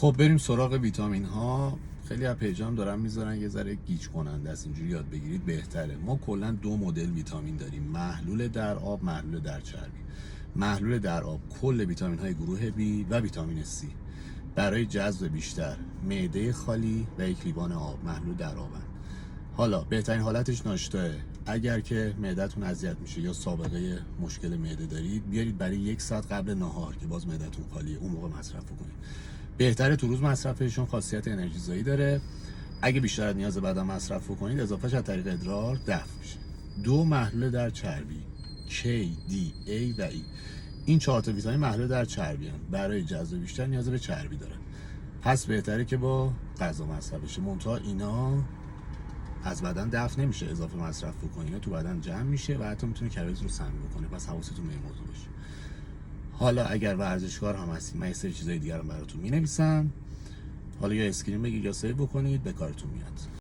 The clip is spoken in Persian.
خب بریم سراغ ویتامین ها. خیلی از پیجام دارن میذارن یه ذره گیج کننده است، اینجوری یاد بگیرید بهتره. ما کلا دو مدل ویتامین داریم، محلول در آب، محلول در چربی. محلول در آب کل ویتامین های گروه B و ویتامین C برای جذب بیشتر، معده خالی و یک لیوان آب محلول در آبن. حالا بهترین حالتش ناشتاه. اگر که معدتون اذیت میشه یا سابقه مشکل معده دارید، بیارید برای 1 ساعت قبل نهار که باز معدتون خالیه اون موقع مصرف کنید. بهتره تو روز مصرفشون، خاصیت انرژی زایی داره. اگه بیشتر از نیاز بدن مصرف کنید، اضافهش از طریق ادرار دفع میشه. دو محلول در چربی K, D, A و E. این 4 تا ویتامین محلول در چربی هم برای جذب بیشتر نیاز به چربی دارن. پس بهتره که با غذا مصرف بشه. منتها اینا از بدن دفع نمیشه، اضافه مصرف بکنید اینا تو بدن جمع میشه و حتی میتونه کبد رو سمی بکنه. پس حواستون به این موضوع باشه. حالا اگر ورزشکار هم هستید، من یه سری چیزای دیگه رو براتون مینویسم. حالا یا اسکرین بگید یا سیو بکنید، به کارتون میاد.